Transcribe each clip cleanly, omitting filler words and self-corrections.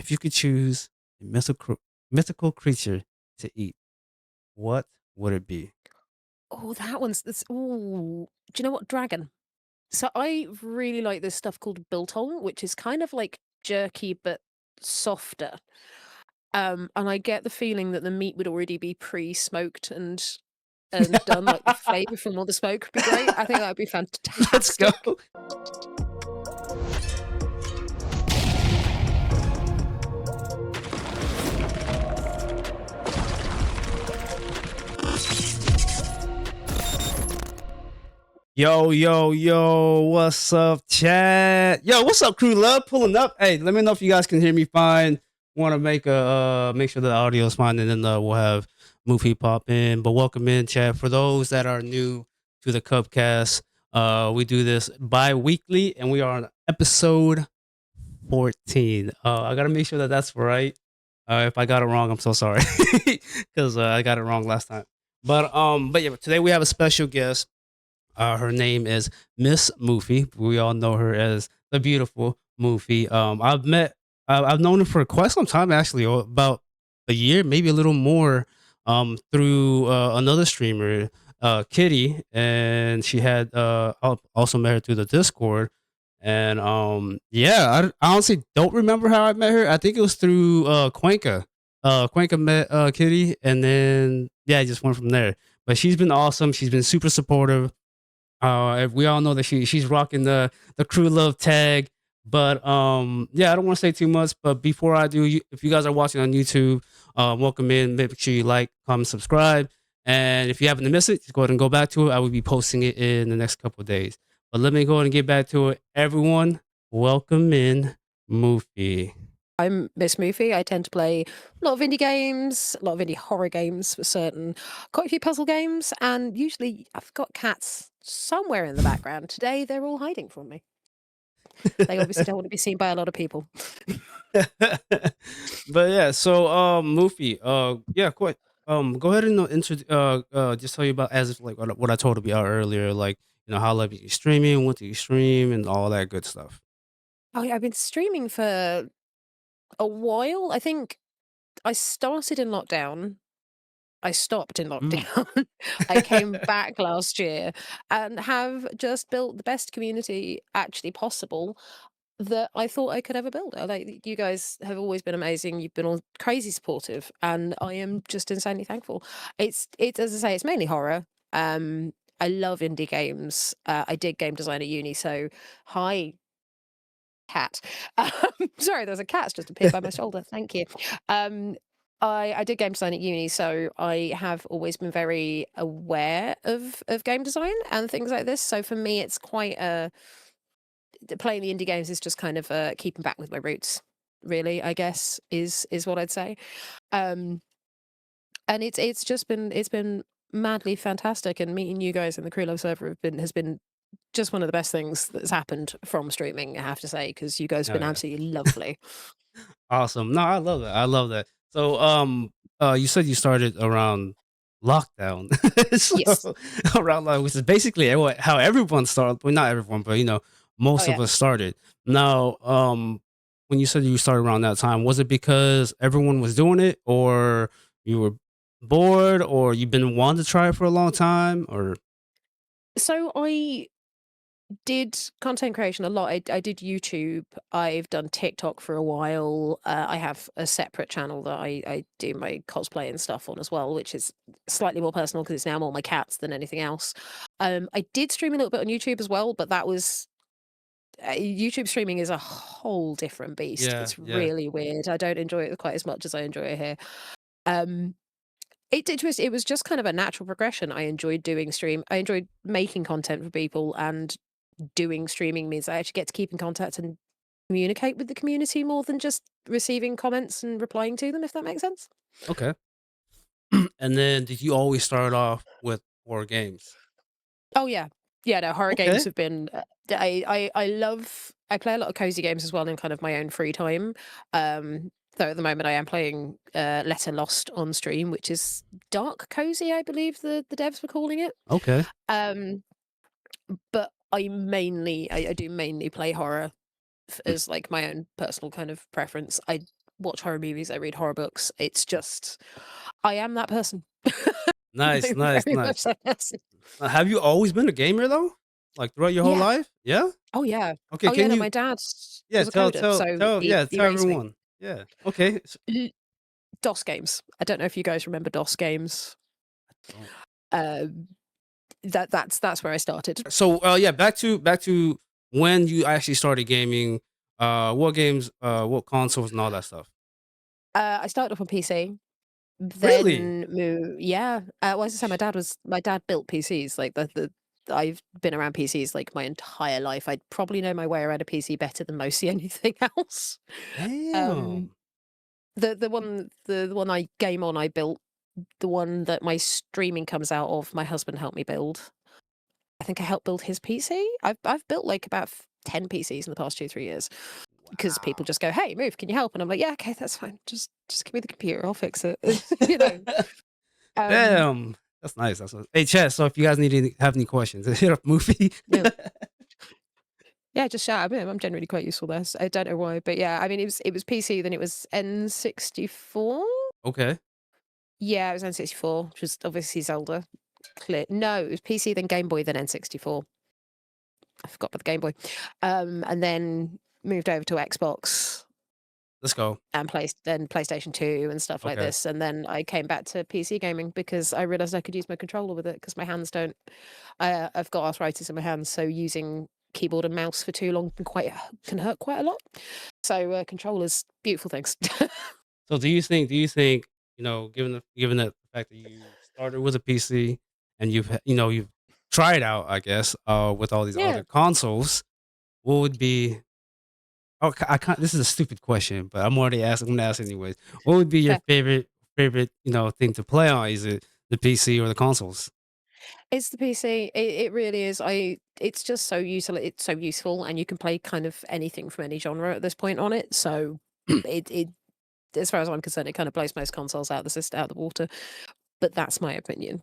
If you could choose a mythical creature to eat, what would it be? Oh, that one's this ooh. Do you know what? Dragon. So I really like this stuff called biltong, which is kind of like jerky but softer. And I get the feeling that the meat would already be pre-smoked and done, like the flavor from all the smoke would be great. I think that would be Let's go. fantastic. Yo, yo, yo, what's up, chat? Yo, what's up, crew? Love pulling up. Hey, let me know if you guys can hear me fine. Want to make sure the audio is fine, and then we'll have Moofie pop in. But welcome in, chat. For those that are new to the CubCast, we do this bi-weekly, and we are on episode 14. I gotta make sure that that's right. If I got it wrong, I'm so sorry because I got it wrong last time. But yeah, today we have a special guest. Her name is Miss Moofie. We all know her as the beautiful Moofie. I've known her for quite some time, actually, about a year, maybe a little more, through another streamer, Kitty, and she had also met her through the Discord. And yeah, I honestly don't remember how I met her. I think it was through Cuenca. Cuenca met Kitty, and then yeah, I just went from there. But she's been awesome. She's been super supportive. We all know that she's rocking the crew love tag. But yeah, I don't want to say too much. But before I do, if you guys are watching on YouTube, welcome in. Make sure you like, comment, subscribe. And if you happen to miss it, just go ahead and go back to it. I will be posting it in the next couple of days. But let me go ahead and get back to it. Everyone, welcome in Moofie. I'm MissMoofie. I tend to play a lot of indie games, a lot of indie horror games for certain, quite a few puzzle games, and usually I've got cats somewhere in the background. Today they're all hiding from me. They obviously don't want to be seen by a lot of people. But yeah, so Moofie, yeah, quite. Go ahead and just tell you about as if like what I told about earlier, like how like you streaming, what do you stream, and all that good stuff. Oh yeah, I've been streaming for a while. I think I started in lockdown. I stopped in Mm. lockdown. I came back last year and have just built the best community actually possible that I thought I could ever build. Like you guys have always been amazing. You've been all crazy supportive, and I am just insanely thankful. It's as I say, it's mainly horror. I love indie games. I did game design at uni, so hi cat. Um, sorry, there's a cat's just appeared by my shoulder. Thank you. Um, I did game design at uni, so I have always been very aware of game design and things like this. So for me, it's quite a playing the indie games is just kind of keeping back with my roots. Really, I guess is what I'd say. Um, and it's been madly fantastic, and meeting you guys in the Crew Love server has been just one of the best things that's happened from streaming, I have to say, because you guys have Oh been yeah, absolutely lovely. awesome. No, I love that. I love that. So you said you started around lockdown, Yes. so around like which is basically how everyone started. Well, not everyone, but Oh most yeah. of us started. Now, when you said you started around that time, was it because everyone was doing it, or you were bored, or you've been wanting to try it for a long time, or So I did content creation a lot. I did YouTube. I've done TikTok for a while. I have a separate channel that I do my cosplay and stuff on as well, which is slightly more personal because it's now more my cats than anything else. I did stream a little bit on YouTube as well, but that was YouTube streaming is a whole different beast. yeah, It's yeah, really weird. I don't enjoy it quite as much as I enjoy it here. Um, it was just kind of a natural progression. I enjoyed doing stream. I enjoyed making content for people, and doing streaming means I actually get to keep in contact and communicate with the community more than just receiving comments and replying to them, if that makes sense. okay. And then did you always start off with horror games? Oh yeah. Yeah, no, horror games Okay, have been I love I play a lot of cozy games as well in kind of my own free time. Though at the moment I am playing Letter Lost on stream, which is dark cozy, I believe the devs were calling it. okay. Um but I do mainly play horror as like my own personal kind of preference. I watch horror movies, I read horror books. It's just I am that person. Nice, I'm nice, very nice. much that person. Have you always been a gamer though? Like throughout your whole Yeah. life? Yeah? Oh, yeah. Okay, Oh, yeah, can no, you my dad yeah, was a coder, so yeah, he tell raised me. everyone. Yeah. Okay. L DOS games. I don't know if you guys remember DOS games. Don't. Um, that's where I started. So yeah, back to when you actually started gaming, what games, what consoles and all that stuff. I started off on PC, Really? then yeah. Well, as I say, my dad built PCs. Like the I've been around PCs like my entire life. I'd probably know my way around a PC better than mostly anything else. Um, Damn. the one I game on, I built. The one that my streaming comes out of, my husband helped me build. I think I helped build his PC. I've built like about 10 PCs in the past 2-3 years because people Wow. just go, "Hey, move, can you help?" And I'm like, "Yeah, okay, that's fine. Just give me the computer, I'll fix it." you know. Um, Damn. That's nice. Hey, Chess. So if you guys have any questions, hit up Moofie. yeah, yeah, just shout at me. I'm generally quite useful there. So I don't know why, but yeah, I mean, it was PC, then it was N64. Okay. Yeah, it was N64, which was obviously Zelda. Clear. No, it was PC, then Game Boy, then N64. I forgot about the Game Boy. And then moved over to Xbox Let's go. and then PlayStation 2 and stuff like Okay. this. And then I came back to PC gaming because I realized I could use my controller with it because my hands don't. I've got arthritis in my hands, so using keyboard and mouse for too long can hurt quite a lot. So controllers, beautiful things. So do you think, given the fact that you started with a PC and you've tried out, I guess, with all these Yeah, other consoles, what would be okay, I can't this is a stupid question, but I'm gonna ask anyways. What would be your fair. favorite, thing to play on? Is it the PC or the consoles? It's the PC. It really is. It's just so useful. It's so useful, and you can play kind of anything from any genre at this point on it. So it as far as I'm concerned, it kind of blows most consoles out out of the water. But that's my opinion.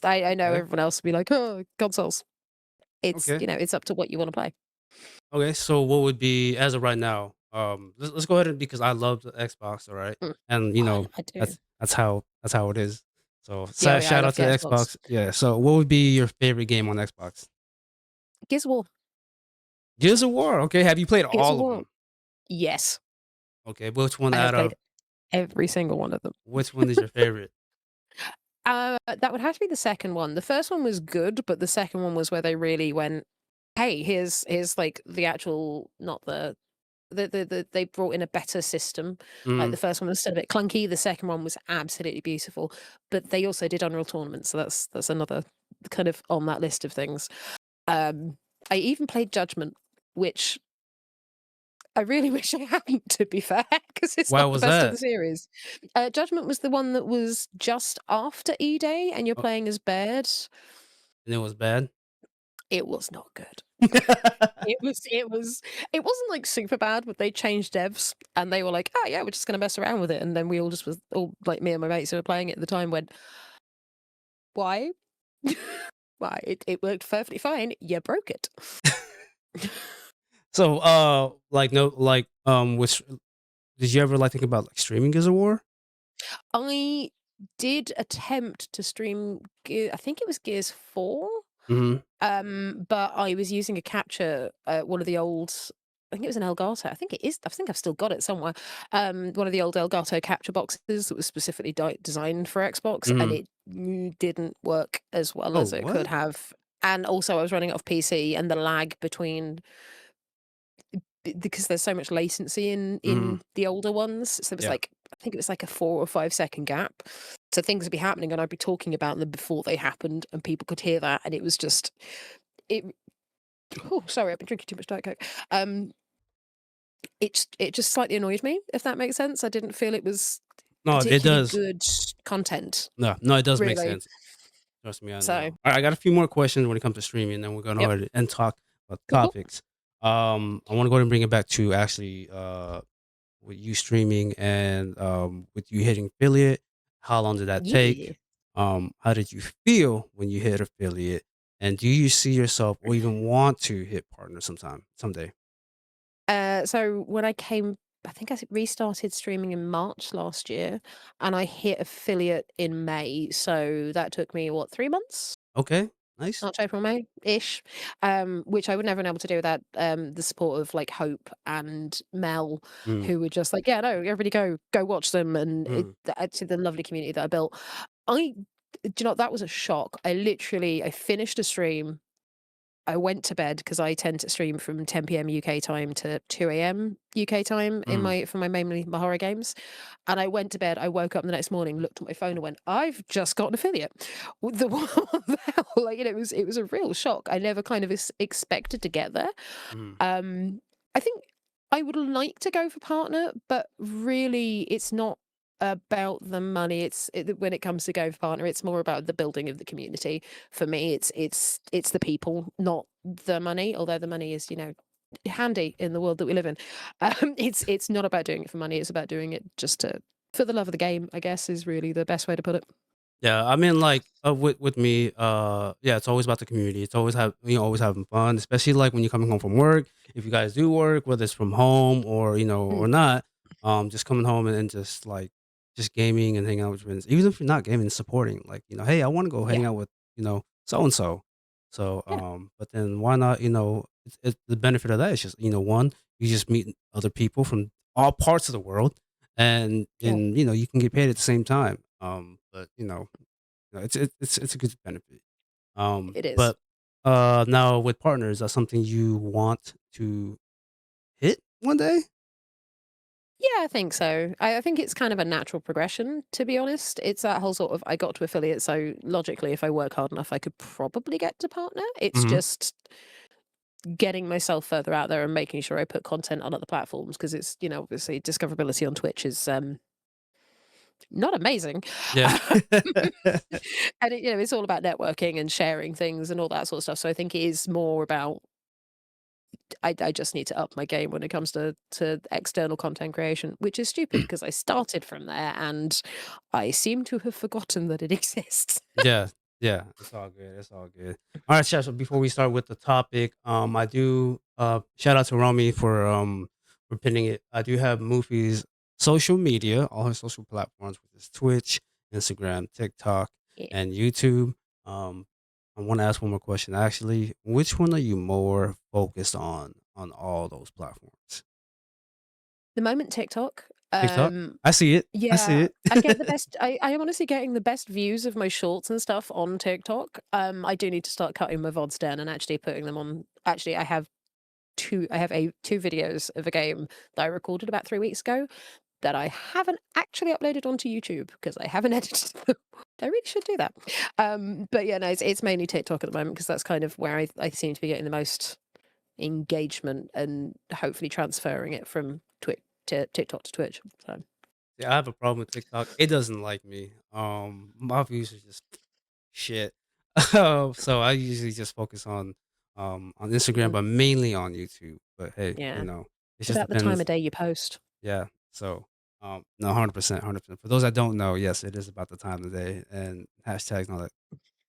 I know Okay. everyone else will be like, "Oh, consoles." It's Okay. it's up to what you want to play. Okay. So what would be as of right now? Let's go ahead and because I love the Xbox, all right, Mm. and I do. that's how it is. So Yeah, yeah, I shout love out the to the Xbox. Xbox. Yeah. So what would be your favorite game on Xbox? Gears of War. Gears of War. Okay. Have you played Gears of all of War. them? Yes, Okay. Which one I have out played of every single one of them. which one is your favorite? That would have to be the second one. The first one was good, but the second one was where they really went, "Hey, here's like the actual, not they brought in a better system." Like Mm, the first one was still a bit clunky. The second one was absolutely beautiful, but they also did Unreal Tournament, so that's another kind of on that list of things. Um, I even played Judgment, which I really wish I hadn't, to be fair, because it's why not the was best of the that? series. Judgment was the one that was just after E-Day, and you're Oh, playing as Baird. and it was bad. It was not good. It wasn't, like, super bad, but they changed devs, and they were like, "Oh, yeah, we're just gonna mess around with it," and then we all just was all like, me and my mates who were playing it at the time went, "Why? Why? It worked perfectly fine. You broke it." So, like, no, like, which did you ever like think about like streaming Gears of War? I did attempt to stream I think it was Gears 4. Hmm. But I was using a capture, one of the old, I think it was an Elgato. I think it is. I think I've still got it somewhere. One of the old Elgato capture boxes that was specifically designed for Xbox, and Hmm. it didn't work as well Oh, as it could what? have. And also, I was running it off PC, and the lag between because there's so much latency Hmm. in the older ones. So it was Yeah. like I think it was like a 4 or 5 second gap. So things would be happening, and I'd be talking about them before they happened, and people could hear that, and it was just it oh, sorry, I've been drinking too much Diet Coke. Um, it just slightly annoyed me, if that makes sense. I didn't feel it was No, it particularly does. good content, No, no, it does make really. sense. Trust me, I know. So All right, I got a few more questions when it comes to streaming, and then we're gonna go yep, ahead and talk about cool, cool. topics. I want to go ahead and bring it back to actually, with you streaming and with you hitting affiliate. How long did that Yeah. take? How did you feel when you hit affiliate? And do you see yourself or even want to hit partner sometime, someday? So when I came I think I restarted streaming in March last year, and I hit affiliate in May. So that took me, what, 3 months? Okay, nice. March, April, May-ish, which I would never been able to do without the support of like Hope and Mel, Mm, who were just like, yeah, no, everybody go watch them, and mm, actually the lovely community that I built. I, do you know, that was a shock. I finished a stream. I went to bed because I tend to stream from 10 p.m. UK time to 2 a.m. UK time mm. for my mainly my horror games. And I went to bed, I woke up the next morning, looked at my phone and went, I've just got an affiliate. What the hell? Like, it was a real shock. I never kind of expected to get there. Mhm. Um, I think I would like to go for partner, but really it's not about the money. When it comes to going for partner, it's more about the building of the community. For me, it's the people, not the money. Although the money is, handy in the world that we live in. It's not about doing it for money. It's about doing it just for the love of the game, I guess, is really the best way to put it. Yeah, I mean, like, with me, yeah, it's always about the community. It's always always having fun, especially like when you're coming home from work. If you guys do work, whether it's from home or Mm, or not, just coming home and just like just gaming and hanging out with friends. Even if you're not gaming, supporting, like hey, I want to go hang yeah, out with so and so. So, yeah, but then why not? The benefit of that is just one, you just meet other people from all parts of the world, and yeah. you can get paid at the same time. But no, it's a good benefit. It is. But now with partners, that's something you want to hit one day. Yeah, I think so. I think it's kind of a natural progression, to be honest. It's that whole sort of I got to affiliate, so logically, if I work hard enough, I could probably get to partner. It's Hmm. just getting myself further out there and making sure I put content on other platforms because it's, obviously discoverability on Twitch is not amazing. Yeah. And it's all about networking and sharing things and all that sort of stuff. So I think it is more about I just need to up my game when it comes to external content creation, which is stupid because I started from there and I seem to have forgotten that it exists. Yeah, yeah, it's all good. It's all good. All right, Chef. So before we start with the topic, I do shout out to Romy for pinning it. I do have Moofie's social media, all her social platforms, which is Twitch, Instagram, TikTok, Yeah. and YouTube. Um, I want to ask one more question. Actually, which one are you more focused on all those platforms? The moment TikTok, TikTok. I see it. I see yeah, it. I get the best. I am honestly getting the best views of my shorts and stuff on TikTok. I do need to start cutting my VODs down and actually putting them on. Actually, I have two videos of a game that I recorded about 3 weeks ago that I haven't actually uploaded onto YouTube because I haven't edited them. I really should do that. But yeah, no, it's mainly TikTok at the moment because that's kind of where I seem to be getting the most engagement and hopefully transferring it from Twitch to TikTok to Twitch. So Yeah, I have a problem with TikTok. It doesn't like me. My views are just shit. So I usually just focus on Instagram, mm, but mainly on YouTube. But hey, yeah, it it's just about the time depends. of day you post. Yeah. So no, 100%, 100%. For those that don't know, yes, it is about the time of the day and hashtags and all that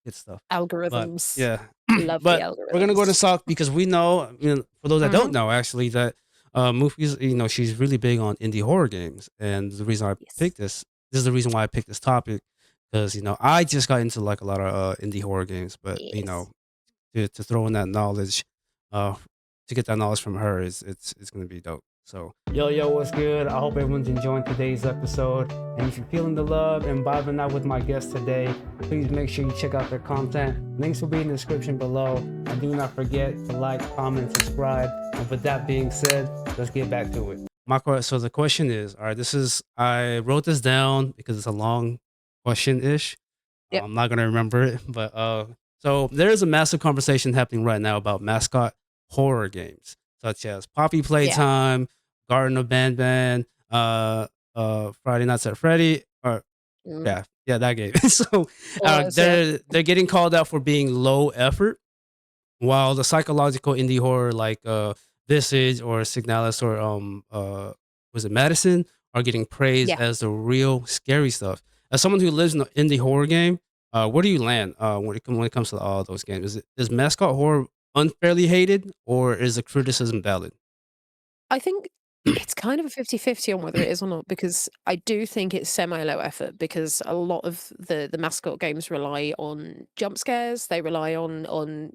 good stuff. But Algorithms, yeah, love the but we're gonna go to algorithms. Sock because we know, for those that don't Hmm. know, actually, that Moofie's, she's really big on indie horror games, and the reason I Yes, picked this is the reason why I picked this topic because I just got into like a lot of indie horror games, but yes. to throw in that knowledge, uh, to get that knowledge from her it's gonna be dope. So yo, what's good? I hope everyone's enjoying today's episode. And if you're feeling the love and vibing out with my guests today, please make sure you check out their content. Links will be in the description below. And do not forget to like, comment, subscribe. And with that being said, let's get back to it. So the question is, all right, I wrote this down because it's a long question-ish. Yep. I'm not gonna remember it, but so there is a massive conversation happening right now about mascot horror games, such as Poppy Yeah. Playtime, Garden of Banban, Friday Nights at Freddy, or Mm. yeah, that game. So Was yeah. they're getting called out for being low effort, while the psychological indie horror like Visage or Signalis or was it Madison are getting praised Yeah. as the real scary stuff. As someone who lives in the indie horror game, where do you land when it comes to all those games? Is mascot horror unfairly hated or is the criticism valid? I think It's kind of a 50-50 on whether it is or not, because I do think it's semi-low effort, because a lot of the mascot games rely on jump scares. They rely on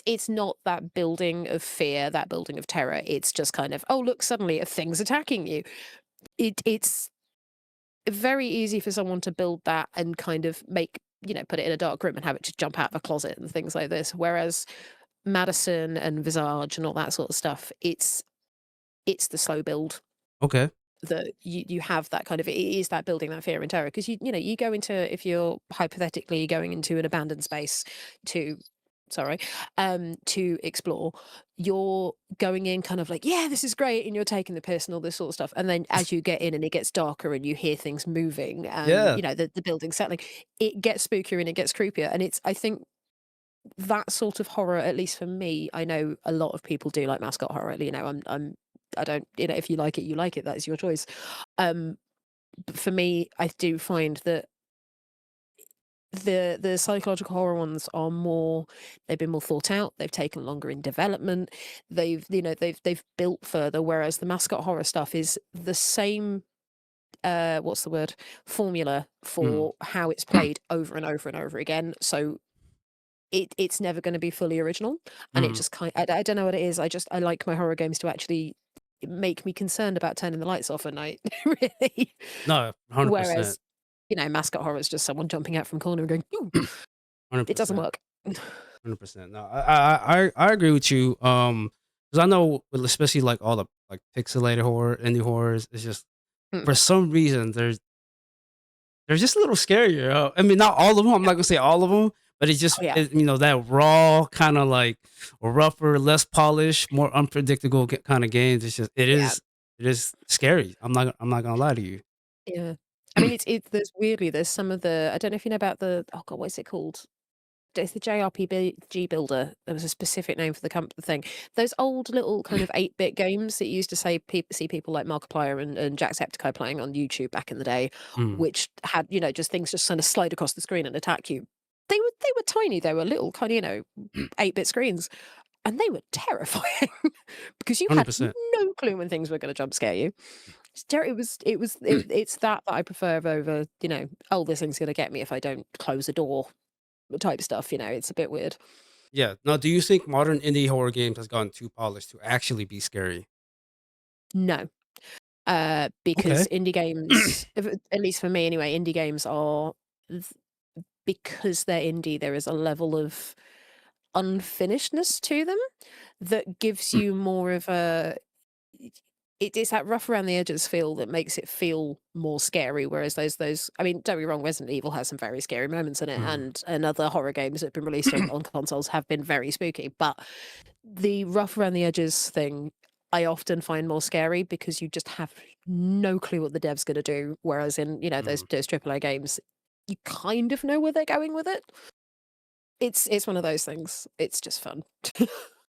it's not that building of fear, that building of terror. It's just kind of, "Oh, look, suddenly a thing's attacking you." It's very easy for someone to build that and kind of put it in a dark room and have it just jump out of a closet and things like this. Whereas Madison and Visage and all that sort of stuff, it's the slow build Okay. that you have, that kind of, it is that building that fear and terror, because you go into, if you're hypothetically going into an abandoned space to to explore, you're going in kind of like, yeah, this is great, and you're taking the piss and all this sort of stuff, and then as you get in and it gets darker and you hear things moving and Yeah. the building settling, it gets spookier and it gets creepier. And it's, I think, that sort of horror, at least for me, I know a lot of people do like mascot horror. I don't, if you like it, you like it. That is your choice. Um, but for me, I do find that the psychological horror ones are more, they've been more thought out, they've taken longer in development, they've built further, whereas the mascot horror stuff is the same, what's the word, formula Mm. for how it's played over and over and over again. So it's never going to be fully original, and it Mhm. just I don't know what it is. I like my horror games to actually make me concerned about turning the lights off at night, really. No, 100%. Whereas, mascot horror is just someone jumping out from a corner and going, "Ooh," it doesn't 100%. work. 100%. No, I agree with you. Because I know, especially like all the like pixelated horror, indie horrors, it's just Mm. for some reason they're just a little scarier. I mean, not all of them. I'm not gonna say all of them, but it's just Oh, yeah. that raw kind of like rougher, less polished, more unpredictable kind of games. It's just Yeah. it is scary. I'm not gonna lie to you. Yeah. I mean, there's weirdly, there's some of the, I don't know if you know about the, oh God, what is it called? It's the JRPG builder. There was a specific name for the thing. Those old little kind of 8-bit games that you used to see people like Markiplier and Jacksepticeye playing on YouTube back in the day, Mm. which had, just things just kind of slide across the screen and attack you. They were tiny. They were little kind of, 8-bit screens, and they were terrifying because you had 100%. no clue when things were going to jump scare you. It's that I prefer over, oh, this thing's going to get me if I don't close a door type stuff. It's a bit weird. Yeah. Now, do you think modern indie horror games has gotten too polished to actually be scary? No, Okay. because indie games, at least for me anyway, indie games are, th- because they're indie, there is a level of unfinishedness to them that gives you more of a, it's that rough around the edges feel that makes it feel more scary. Whereas those, I mean, don't be wrong, Resident Evil has some very scary moments in it, Mhm. and other horror games that have been released on consoles have been very spooky. But the rough around the edges thing, I often find more scary, because you just have no clue what the dev's going to do. Whereas in, those Mm. AAA games, you kind of know where they're going with it. It's one of those things. It's just fun.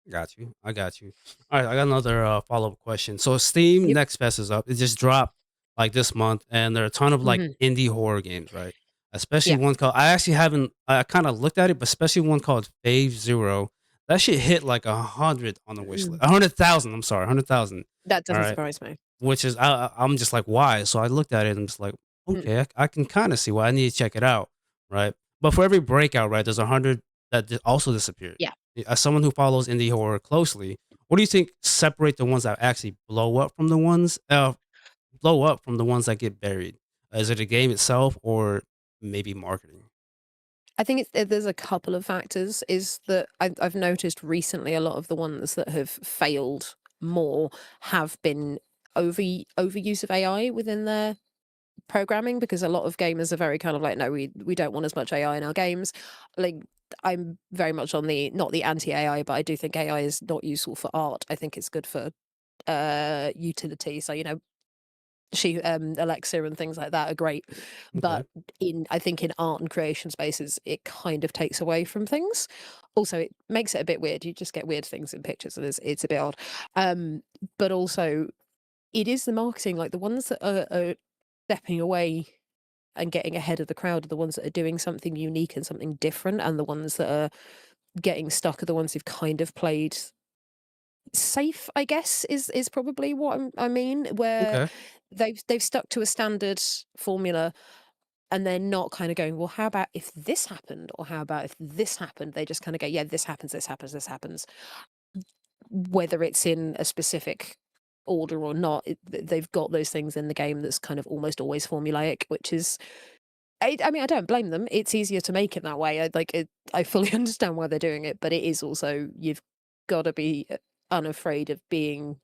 Got you. I got you. All right, I got another follow-up question. So Steam Yep. Next Fest is up. It just dropped like this month, and there are a ton of like Hmm. indie horror games, right? Especially Yeah. one called, I actually haven't, I kind of looked at it, but especially one called Phase Zero. That shit hit like 100 on the wish list. Mm. 100,000. I'm sorry, 100,000. That All doesn't right, surprise me. which is I'm just like, why? So I looked at it and I'm just like, Mm. okay, I can kind of see why. I need to check it out, right? But for every breakout, right, there's 100 that also disappeared. Yeah. As someone who follows indie horror closely, what do you think separate the ones that actually blow up from the ones that get buried? Is it a game itself or maybe marketing? I think there's a couple of factors. Is that I've noticed recently a lot of the ones that have failed more have been overuse of AI within their programming, because a lot of gamers are very kind of like, no, we don't want as much AI in our games. Like, I'm very much on the, not the anti AI, but I do think AI is not useful for art. I think it's good for utility. So, Alexa and things like that are great, Okay. but I think in art and creation spaces, it kind of takes away from things. Also, it makes it a bit weird. You just get weird things in pictures, and it's a bit odd. But also, it is the marketing. Like, the ones that are stepping away and getting ahead of the crowd are the ones that are doing something unique and something different, and the ones that are getting stuck are the ones who've kind of played safe, I guess, is probably what I mean, where Okay. they've stuck to a standard formula and they're not kind of going, well, how about if this happened, or how about if this happened? They just kind of go, yeah, this happens, this happens, this happens, whether it's in a specific order or not. They've got those things in the game that's kind of almost always formulaic, which is, I mean, I don't blame them. It's easier to make it that way. I fully understand why they're doing it, but it is also, you've got to be unafraid of being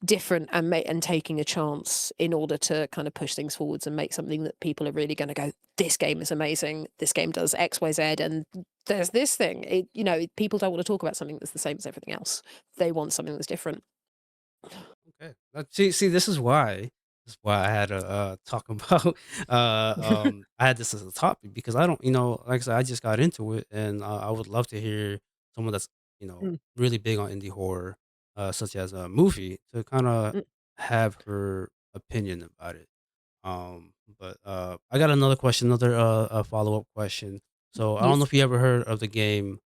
different and taking a chance in order to kind of push things forwards and make something that people are really going to go, this game is amazing, this game does XYZ, and there's this thing. People don't want to talk about something that's the same as everything else. They want something that's different. Okay. See, this is why I had to talk about I had this as a topic because I don't, like I said, I just got into it, and I would love to hear someone that's Mm, really big on indie horror, such as Moofie, to kind of mm. have her opinion about it. But I got another question, another a follow up question. So I don't know Yes, if you ever heard of the game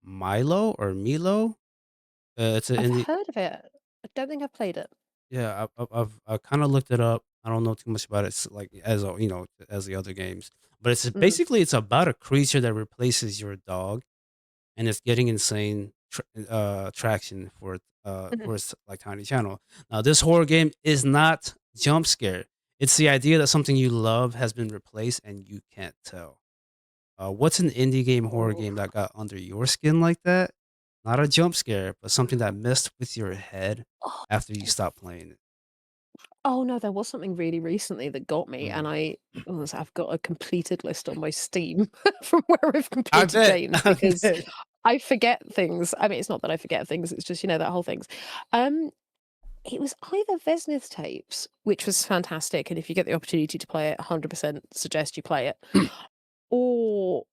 Milo. It's an I've indie. heard of it. I don't think I've played it. Yeah, I kind of looked it up. I don't know too much about it, like as the other games. But Mm, it's about a creature that replaces your dog, and it's getting insane traction mhm. for its like tiny channel. Now, this horror game is not jump scare. It's the idea that something you love has been replaced and you can't tell. What's an indie game horror Oh. game that got under your skin like that? Not a jump scare, but something that messed with your head Oh, after you stopped playing it. oh no, there was something really recently that got me, and Mm. I've got a completed list on my Steam from where I've I completed bet. games, I because bet. I forget things. I mean, it's not that I forget things, it's just, that whole things. Um, it was either Vesnith Tapes, which was fantastic, and if you get the opportunity to play it, 100% suggest you play it, or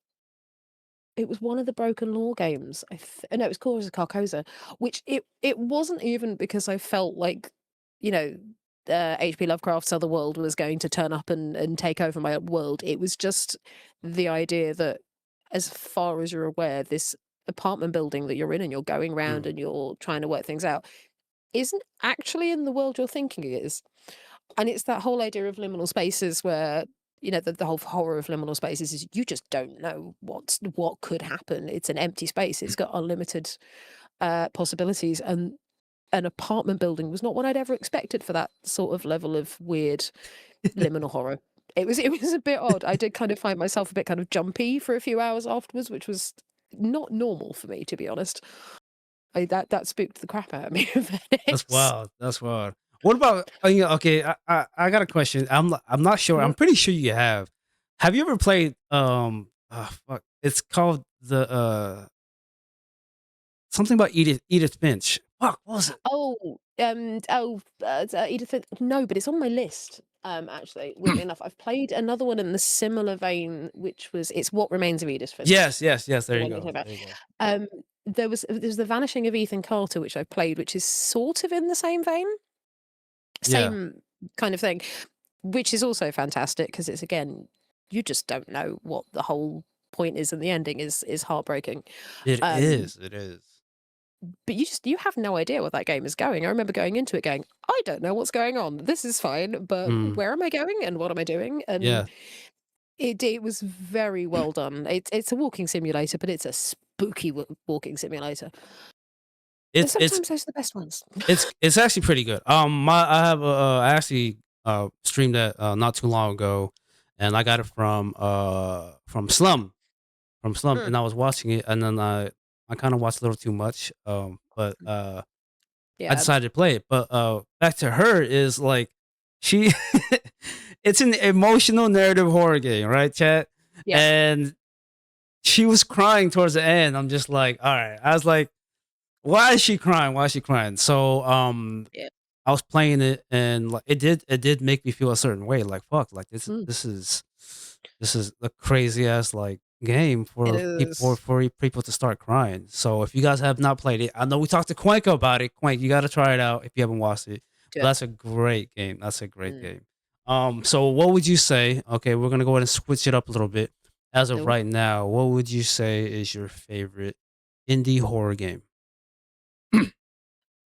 it was one of the Broken Law games. No, it was Chorus of Carcosa, which it wasn't even because I felt like, you know, H.P. Lovecraft's Otherworld was going to turn up and take over my world. It was just the idea that, as far as you're aware, this apartment building that you're in and you're going around Mm, and you're trying to work things out isn't actually in the world you're thinking it is. And it's that whole idea of liminal spaces where, the whole horror of liminal spaces is you just don't know what could happen. It's an empty space. It's got unlimited possibilities. And an apartment building was not what I'd ever expected for that sort of level of weird liminal horror. It was a bit odd. I did kind of find myself a bit kind of jumpy for a few hours afterwards, which was not normal for me, to be honest. That spooked the crap out of me, if that's anything. wild. That's wild. What about okay, I got a question. I'm not sure. I'm Mhm. pretty sure you have. Have you ever played fuck, it's called the something about Edith Finch. Fuck, what was it? Edith no, but it's on my list, actually, weirdly enough. I've played another one in the similar vein, which was It's What Remains of Edith Finch, Yes, yes, yes. the There you one you're go. talking about. There you go. There's The Vanishing of Ethan Carter, which I've played, which is sort of in the same vein, Yeah, same kind of thing, which is also fantastic because it's, again, you just don't know what the whole point is, and the ending is heartbreaking. it Um is. It is. But you have no idea where that game is going. I remember going into it going, "I don't know what's going on. This is fine, but Mm, where am I going and what am I doing?" And yeah. it was very well done. It's a walking simulator, but it's a spooky walking simulator. And It's it's sometimes those are the best ones. it's actually pretty good. I actually streamed that not too long ago, and I got it from Slum, Mm, and I was watching it, and then I kind of watched a little too much, but I yeah, decided to play it. But back to her is like she, it's an emotional narrative horror game, right, chat? yeah, And she was crying towards the end. I'm just like, all right. I was like, why is she crying? Why is she crying? So yeah. I was playing it, and like it did make me feel a certain way. Like fuck, like Mm, this is a crazy ass like game it for people is for people to start crying. So if you guys have not played it, I know we talked to Quank about it. Quank, you got to try it out if you haven't watched it. But good. that's a great game. That's a great Mm. game. So what would you say? Okay, we're gonna go ahead and switch it up a little bit. As of No. right now, what would you say is your favorite indie horror game?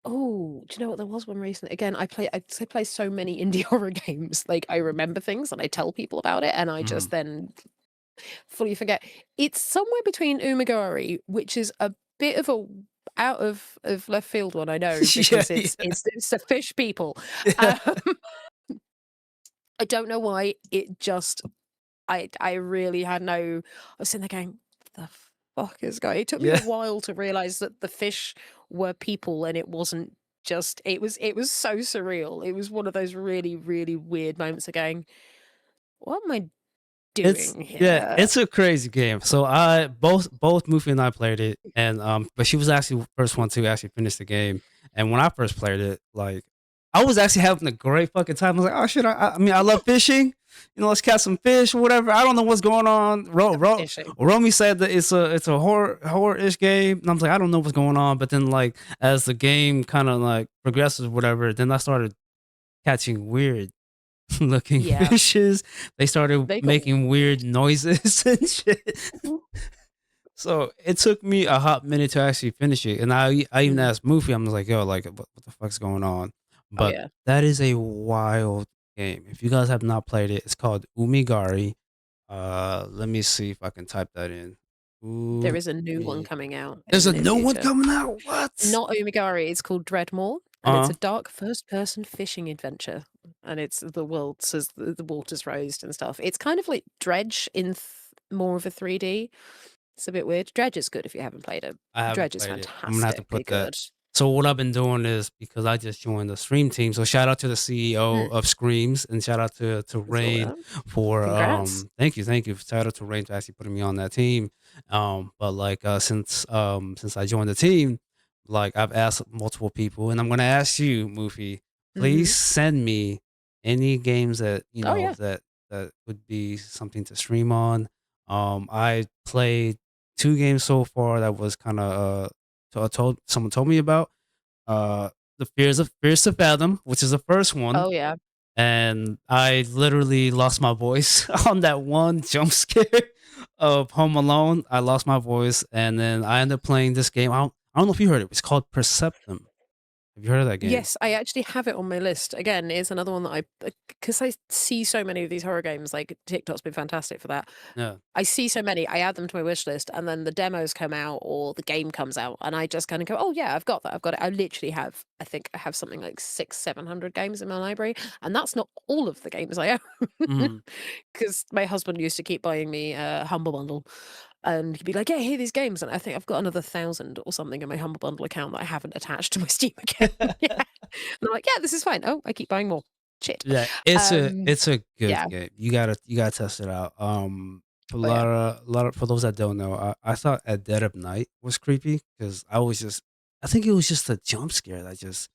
Oh, do you know what? There was one recently. Again, I play so many indie horror games. Like I remember things and I tell people about it, and I Mhm. just then fully forget. It's somewhere between Umagari, which is a bit of a out of left field one, I know, Yeah, because yeah, it's the fish people. yeah, Um, I don't know why. It just I really had no. I was sitting there going, "The fuck is going?" It took me a yeah. while to realize that the fish were people, and it wasn't just. It was so surreal. It was one of those really really weird moments of going, "What am I It's doing yeah, here?" it's a crazy game. So I both Moofie and I played it, and but she was actually the first one to actually finish the game. And when I first played it, like I was actually having a great fucking time. I was like, oh shit, I mean, I love fishing. You know, let's catch some fish or whatever. I don't know what's going on. Fishing. Romy said that it's a horror ish game, and I was like, I don't know what's going on. But then like as the game kind of like progresses, or whatever, then I started catching weird looking Yeah, fishes. They started they got. making weird noises and shit. So it took me a hot minute to actually finish it. And I even Mm. asked Moofy, I'm like, yo, like, what the fuck's going on? Oh But yeah, that is a wild game. If you guys have not played it, it's called Umigari. Let me see if I can type that in. there is a new one Umi. coming out in There's the a near new one future. coming out. What? Not Umigari, it's called Dreadmore, and it's Uh, a dark first-person fishing adventure, and it's the world as the water's raised and stuff. It's kind of like Dredge in more of a 3D. It's a bit weird. Dredge is good if you haven't played it. I haven't Dredge is played it. I'm gonna have to fantastically put that. good. So what I've been doing is because I just joined the stream team. So shout out to the CEO Mm, of Screams and shout out to I saw Rain that. for Congrats. thank you. Shout out to Rain for actually putting me on that team. But like since I joined the team, like I've asked multiple people and I'm gonna ask you, Moofy, please Mhm. send me any games that you Oh, know yeah. that would be something to stream on. I played 2 games so far that was kinda, someone told me about, uh, the Fears to Fathom, which is the first one, Oh, yeah. and I literally lost my voice on that one jump scare of Home Alone. I lost my voice, and then I ended up playing this game. I don't know if you heard it. It's called Perceptum. Have you heard of that game? Yes, I actually have it on my list. Again, it's another one that because I see so many of these horror games, like, TikTok's been fantastic for that. Yeah, I see so many, I add them to my wish list, and then the demos come out or the game comes out, and I just kind of go, "Oh yeah, I've got that. I've got it." I literally have, I think I have something like 700 games in my library, and that's not all of the games I own. mhm. Because my husband used to keep buying me a Humble Bundle, and he'd be like, "Yeah, here are these games," and I think I've got another 1,000 or something in my Humble Bundle account that I haven't attached to my Steam account yet. And I'm like, "Yeah, this is fine." Oh, I keep buying more. Shit. Yeah, Um, it's a good yeah, game. You gotta test it out. For oh yeah, a lot of for those that don't know, I thought At Dead of Night was creepy because I think it was just a jump scare that just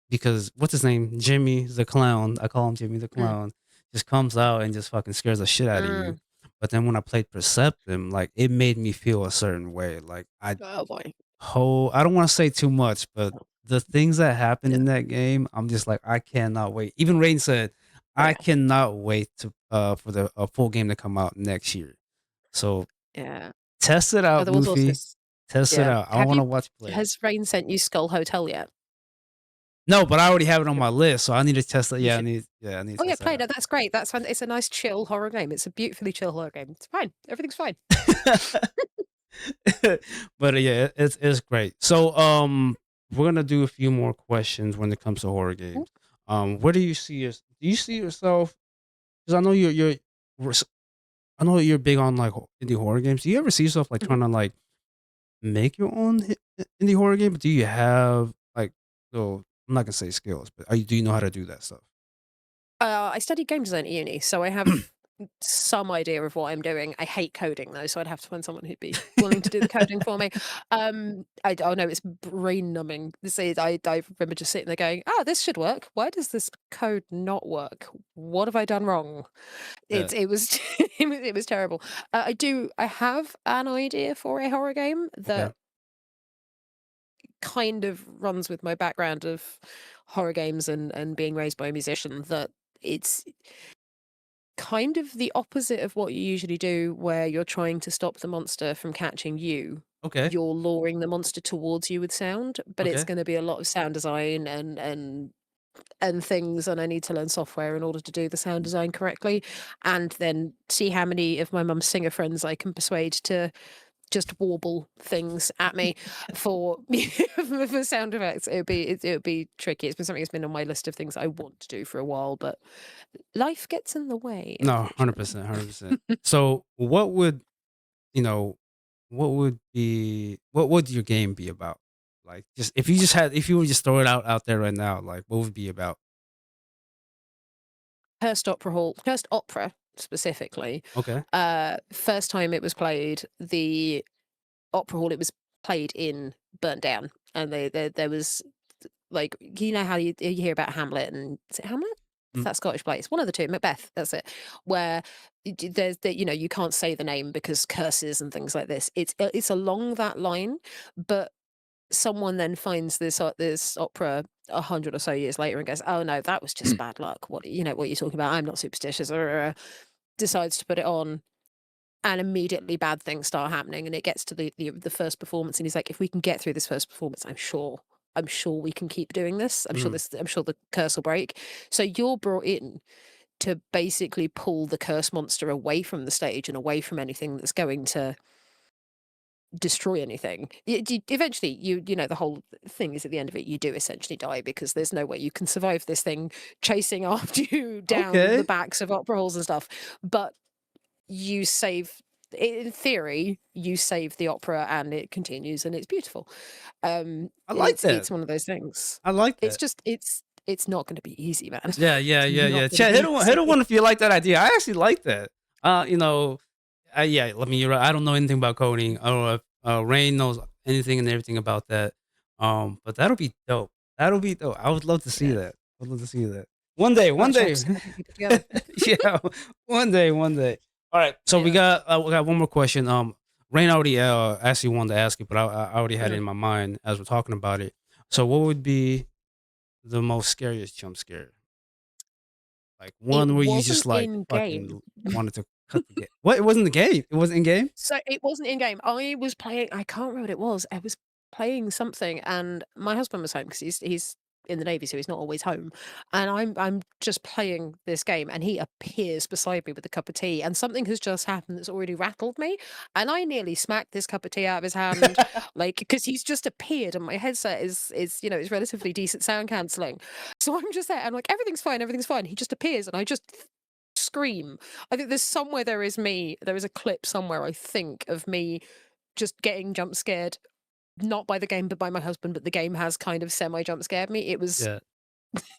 because what's his name? Jimmy the clown. I call him Jimmy the mm, clown. Just comes out and just fucking scares the shit out of you. mm. But then when I played Perceptum, like it made me feel a certain way. Like Oh boy. I don't want to say too much, but the things that happen Yeah. in that game, I'm just like, I cannot wait. Even Rain said, Oh I yeah. cannot wait to for the full game to come out next year. So Yeah. test it Oh, out, there was also Moofy. s Test it yeah. out. I Have want to you watch you play it. has Rain sent you Skull Hotel yet? No, but I already have it on my list, so I need to test it. You should. I need Oh, to yeah, test that play out. that, that's great. That's fun. It's a nice chill horror game. It's a beautifully chill horror game. It's fine. Everything's fine. But yeah, it's great. So we're gonna do a few more questions when it comes to horror Mm, games. Where do you see do you see yourself? Because I know I know you're big on like indie horror games. Do you ever see yourself like mhm. trying to like make your own indie horror game? But do you have like, so I'm not gonna say skills, but do you know how to do that stuff? I studied game design at uni, so I have some idea of what I'm doing. I hate coding though, so I'd have to find someone who'd be willing to do the coding for me. Oh no, it's brain numbing. This is I remember just sitting there going, "Ah, this should work. Why does this code not work? What have I done wrong?" Yeah. It was it was terrible. I have an idea for a horror game Okay. that kind of runs with my background of horror games and being raised by a musician, that it's kind of the opposite of what you usually do, where you're trying to stop the monster from catching you. Okay. you're luring the monster towards you with sound, but it's Okay. going to be a lot of sound design and things, and I need to learn software in order to do the sound design correctly, and then see how many of my mum's singer friends I can persuade to just warble things at me for for sound effects. It would be tricky. It's been something that's been on my list of things I want to do for a while, but life gets in the way, No, unfortunately. 100%, 100%. So what would, you know, what would your game be about? Like, just if you would just throw it out there right now, like, what would it be about? Cursed Opera specifically. Okay. First time it was played, the opera hall it was played in burnt down, and there was like, you know how you hear about Hamlet, and is it Hamlet? It's Mm, that Scottish play. It's one of the two, Macbeth. That's it. Where there's the, you can't say the name because curses and things like this. It's along that line, but someone then finds this opera 100 or so years later and goes, "Oh no, that was just bad luck. What you're talking about? I'm not superstitious." Or decides to put it on, and immediately bad things start happening, and it gets to the first performance, and he's like, "If we can get through this first performance, I'm sure we can keep doing this. mm, I'm sure the curse will break." So you're brought in to basically pull the curse monster away from the stage and away from anything that's going to destroy anything. Eventually, the whole thing is, at the end of it, you do essentially die, because there's no way you can survive this thing chasing after you down the okay. backs of opera halls and stuff. But you save, in theory, you save the opera, and it continues, and it's beautiful. I like that. It's one of those things. I like It's that. just it's not going to be easy, man. Yeah, yeah, It's yeah, not yeah. going to Chad, be hit a easy. one if you like that idea. I actually like that. You know, yeah. Let me. You're right. I don't know anything about coding. I don't know if Rain knows anything and everything about that. But that'll be dope. That'll be dope. I would love to see Yeah. that. I would love to see that. One day, Right, one day. chaps. I can keep it together. Yeah, one day, one day. All right. So Yeah. we got one more question. Rain already actually wanted to ask it, but I already had it Mm. in my mind as we're talking about it. So what would be the most scariest jump scare? Like It one where you just wasn't like in game. fucking wanted to cut the game. What? It wasn't the game. It wasn't in game. So it wasn't in game. I was playing. I can't remember what it was. I was playing something, and my husband was home because he's in the navy, so he's not always home. And I'm just playing this game, and he appears beside me with a cup of tea, and something has just happened that's already rattled me, and I nearly smacked this cup of tea out of his hand, like, because he's just appeared, and my headset is it's relatively decent sound cancelling, so I'm just there, and like, everything's fine, everything's fine. He just appears, and I just scream. I think there is a clip somewhere, I think, of me just getting jump scared, not by the game, but by my husband, but the game has kind of semi jump scared me. Yeah.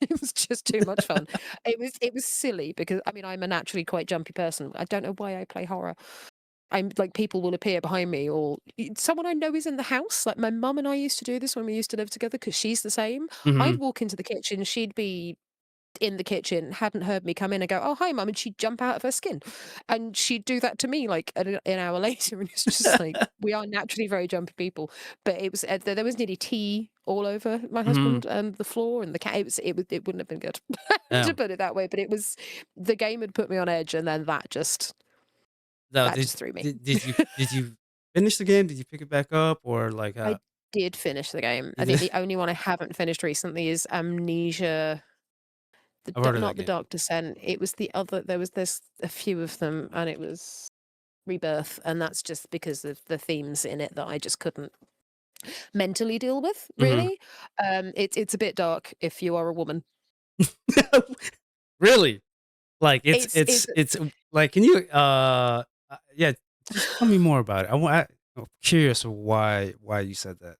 It was just too much fun. It was silly because, I mean, I'm a naturally quite jumpy person. I don't know why I play horror. I'm like, people will appear behind me, or someone I know is in the house. Like, my mum and I used to do this when we used to live together, because she's the same. I'd Hmm. walk into the kitchen, she'd be in the kitchen, hadn't heard me come in, and go, "Oh, hi, mum," and she'd jump out of her skin, and she'd do that to me like an hour later, and it's just like, we are naturally very jumpy people. But it was there was nearly tea all over my Hmm. husband and the floor and the cat. It wouldn't have been good to Damn. put it that way. But the game had put me on edge, and then Now, that just threw me. did you finish the game? Did you pick it back up or like? I did finish the game. I You think did? the only one I haven't finished recently is Amnesia. I've heard of that Not the game. Dark Descent. It was the other. There's a few of them, and it was Rebirth, and that's just because of the themes in it that I just couldn't mentally deal with. Hmm. Really, it's a bit dark if you are a woman. Really? Like It's it's like, can you yeah, just tell me more about it. I'm curious why you said that.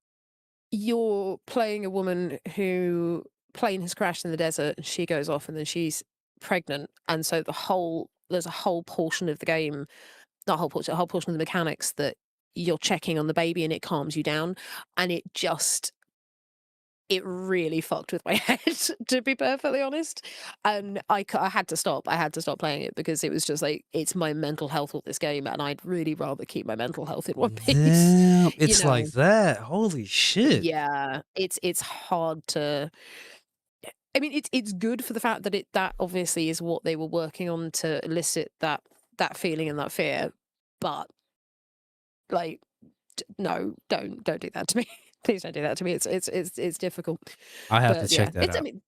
You're playing a woman who plane has crashed in the desert, and she goes off, and then she's pregnant, and so there's a whole portion of the game, not a whole portion, a whole portion of the mechanics that you're checking on the baby, and it calms you down, and it really fucked with my head, to be perfectly honest. And I had to stop. I had to stop playing it, because it was just like, it's my mental health with this game, and I'd really rather keep my mental health in one piece. Damn, You it's like know, that. Holy shit. yeah, it's hard to. I mean, it's good for the fact that that obviously is what they were working on to elicit that feeling and that fear, but like, No, don't do that to me. Please don't do that to me. It's difficult. I have to But yeah, check that it's I out. mean,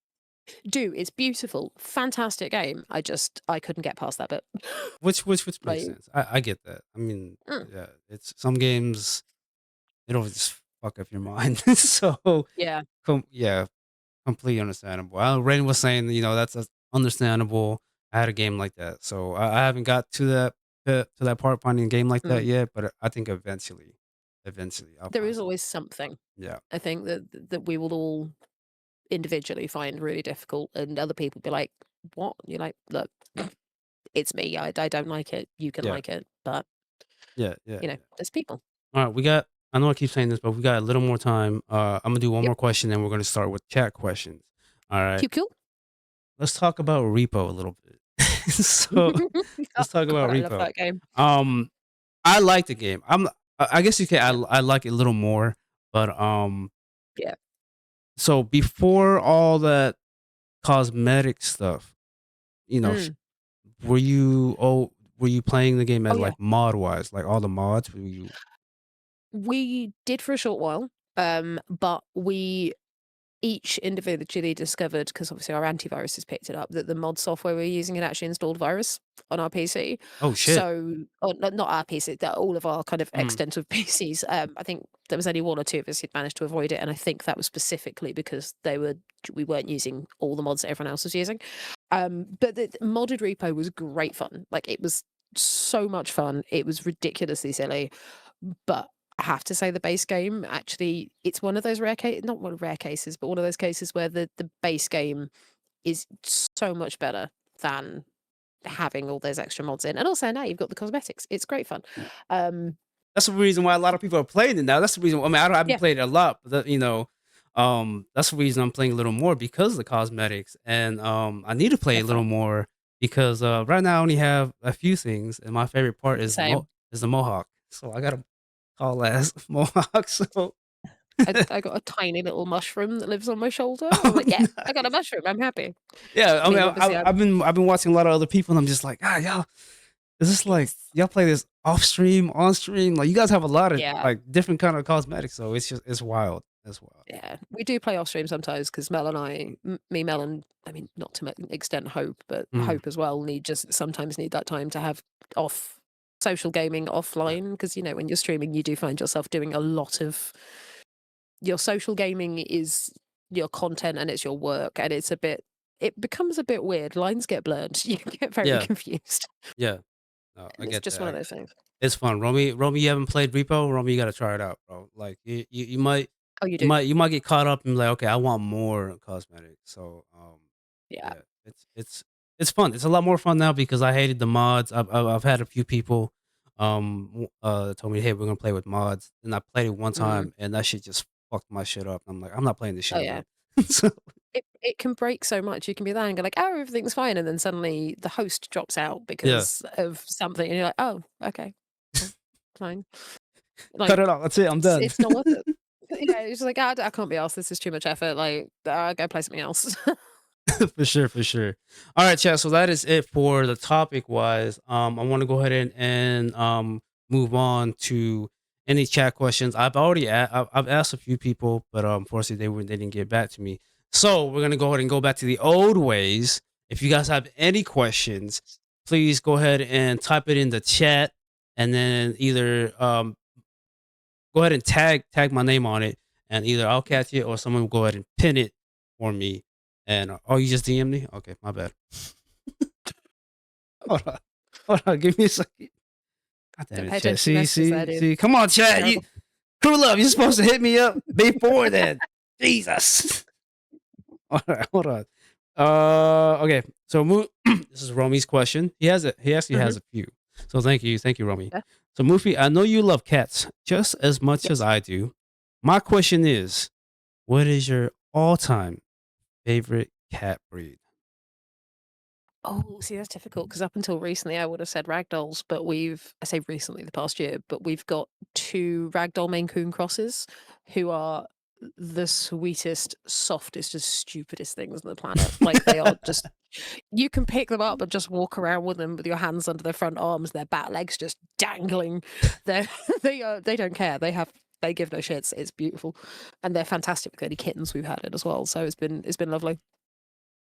it's beautiful, fantastic game. I couldn't get past that bit. Which makes Like, sense. I get that. I mean, mm, yeah, it's some games it'll just fuck up your mind. So, yeah. yeah, completely understandable. Rain was saying, that's understandable. I had a game like that, so I haven't got to that part finding a game like that Mm. yet. But I think eventually, I'll There find is something. always something. Yeah, I think that we will all individually find really difficult, and other people be like, "What?" You're like, "Look, it's me. I don't like it. You can yeah, like it, but yeah. there's people." All right, we got. I know I keep saying this, but we got a little more time. I'm gonna do one Yep. more question, then we're gonna start with chat questions. All right, Cool, cool. let's talk about Repo a little bit. So Oh let's talk about god, I love Repo. that game. Um, I like the game. I guess you can. Yeah, I like it a little more, but yeah. so before all that cosmetic stuff, you know, sh- Mm. were you playing the game Oh as yeah. like mod wise, like all the mods? Were you? We did for a short while, but we each individually discovered, because obviously our antivirus has picked it up, that the mod software we're using had actually installed virus on our PC. Oh shit! So, or not our PC, all of our kind of Mm, extensive PCs. I think there was only one or two of us who'd managed to avoid it, and I think that was specifically because we weren't using all the mods that everyone else was using. But the modded repo was great fun. Like, it was so much fun. It was ridiculously silly, but I have to say the base game actually, it's one of those not one of rare cases, but one of those cases where the base game is so much better than having all those extra mods in. And also now you've got the cosmetics. It's great fun. Um that's the reason why a lot of people are playing it now. That's the reason. I mean, I haven't yeah, played it a lot, but that's the reason I'm playing a little more because of the cosmetics, and I need to play they're a little fun. more because right now I only have a few things, and my favorite part is Same. the mohawk. So I got a tall ass mohawk. So I got a tiny little mushroom that lives on my shoulder. I'm oh, like, yeah, I got a nice. mushroom. I'm happy. Yeah, I I mean, mean, obviously I've been watching a lot of other people, and I'm just like, y'all, is this like yes. y'all play this off stream, on stream? Like you guys have a lot of Yeah. like different kind of cosmetics, so it's wild. It's wild. Yeah, we do play off stream sometimes because Mel and me, Mel, and I mean, not to extent Hope, but Mm, Hope as well sometimes need that time to have off social gaming yeah, offline because when you're streaming, you do find yourself doing a lot of your social gaming is your content and it's your work, and it becomes a bit weird. Lines get blurred. You get very yeah, confused, yeah. No, I and it's get just one of that. those things. It's fun. Romy, you haven't played Repo? Romy, you gotta try it out, bro. Like you might Oh, you do? get caught up and like, okay, I want more cosmetics. So Yeah. yeah, it's fun. It's a lot more fun now because I hated the mods. I've had a few people told me, hey, we're gonna play with mods, and I played it one Mm. time, and that shit just fucked my shit up. I'm like, I'm not playing this shit Oh yeah. again. So It can break so much. You can be there and go like, "Oh, everything's fine," and then suddenly the host drops out yeah, because of something, and you're like, "Oh, okay, well, fine." cut Like, it off. That's it. I'm done. it's not worth it. Yeah, it's just like, I can't be asked. This is too much effort. Like, go play something else." For sure, for sure. All right, chat. So that is it for the topic wise. I want to go ahead and move on to any chat questions. I've asked a few people, but unfortunately they didn't get back to me. So we're gonna go ahead and go back to the old ways. If you guys have any questions, please go ahead and type it in the chat, and then either go ahead and tag my name on it, and either I'll catch it or someone will go ahead and pin it for me. And oh, you just DM me? Okay, my bad. Hold on, hold on. Give me a second. God damn Don't it, pay chat. attention to your messages there, dude. See. Come on, chat. You Terrible. crew love. You're supposed to hit me up before then. Jesus. All right, hold on. Okay. So this is Romy's question. He actually Hmm. has a few. So thank you, Romy. Yeah. So Moofie, I know you love cats just as much as Yes. I do. My question is, what is your all-time favorite cat breed? Oh, see, that's difficult because up until recently, I would have said ragdolls, but I say recently, the past year, but we've got two ragdoll Maine Coon crosses who are the sweetest, softest, and stupidest things on the planet. Like, they are just you can pick them up and just walk around with them with your hands under their front arms, their back legs just dangling. They're they don't care. They give no shits. It's beautiful. And they're fantastic with any kittens we've had in as well. So it's been lovely.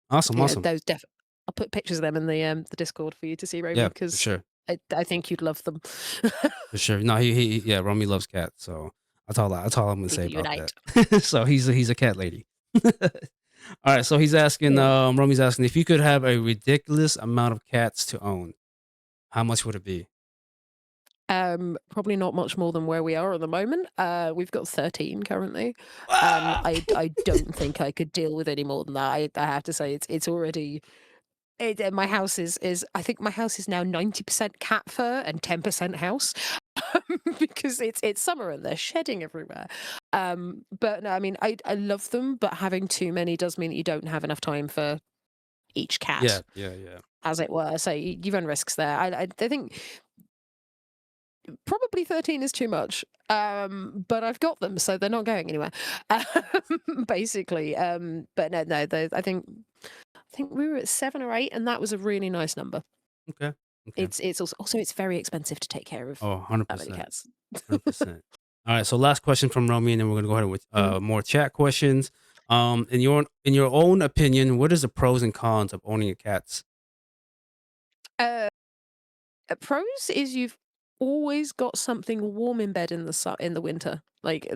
Awesome, Yeah, awesome. those I'll put pictures of them in the Discord for you to see, Romy, Yeah, for because sure. I think you'd love them. For sure. No, yeah, Romy loves cats, so that's all I'm gonna say People about unite. that. So he's a cat lady. All right, so he's asking, Yeah. Romy's asking if you could have a ridiculous amount of cats to own, how much would it be? Probably not much more than where we are at the moment. We've got 13 currently, and Ah! I don't think I could deal with any more than that. I have to say it's already my house is I think my house is now 90% cat fur and 10% house. Because it's summer and they're shedding everywhere. But no, I mean I love them, but having too many does mean that you don't have enough time for each Yeah, cat, yeah, yeah. as it were. So you run risks there. I think probably 13 is too much. But I've got them, so they're not going anywhere. Basically. But no, I think we were at 7 or 8, and that was a really nice number. Okay, okay. It's also it's very expensive to take care of Oh, that many 100%, cats. 100%. All right, so last question from Romy, and then we're gonna go ahead with Mhm. more chat questions. In your own opinion, what is the pros and cons of owning a cats? Uh, Pros is you've always got something warm in bed in the winter. Like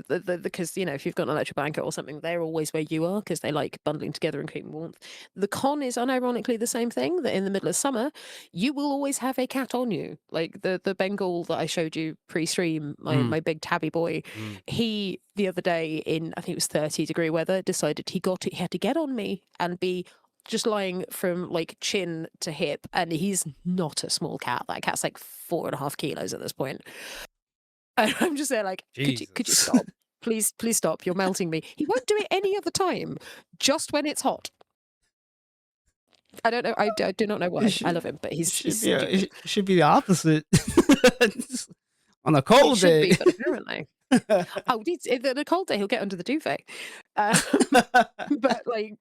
because if you've got an electric blanket or something, they're always where you are because they like bundling together and keeping warmth. The con is unironically the same thing, that in the middle of summer, you will always have a cat on you. Like the Bengal that I showed you pre-stream, my Mm, my big tabby boy, mm. he the other day in I think it was 30-degree weather decided he had to get on me and be just lying from like chin to hip, and he's not a small cat. That cat's like 4.5 kilos at this point. And I'm just there like, could you Jesus. stop? Please stop. You're melting me. He won't do it any other time, just when it's hot. I don't know. I do not know It why. I should love him, but he's it stupid. should be the opposite. On a It cold should be, day. but apparently, oh, in a cold day he'll get under the duvet. Um, but like,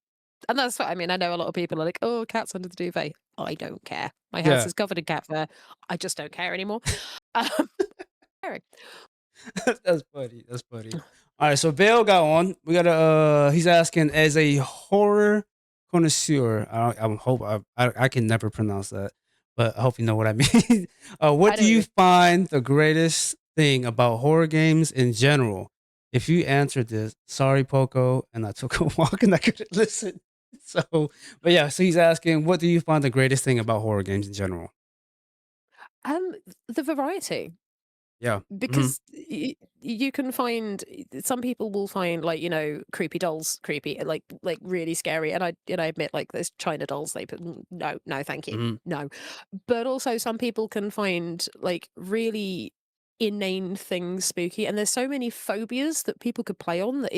and that's what I mean. I know a lot of people are like, "Oh, cats under the duvet." I don't care. My house Yeah. is covered in cat fur. I just don't care anymore. Um, Eric. That's funny, that's funny. Alright, so Bill got one. We got a, he's asking, as a horror connoisseur, I hope I can never pronounce that, but I hope you know what I mean. What I do know what you you mean. find the greatest thing about horror games in general? If you answered this, sorry, Poco, and I took a walk and I couldn't listen. So, but yeah, so he's asking, what do you find the greatest thing about horror games in general? Um, the variety. Yeah. Mhm. Because you can find some people will find like creepy dolls creepy, like really scary, and I admit like those China dolls they put no thank you, Mhm. no. But also some people can find like really inane things spooky, and there's so many phobias that people could play on that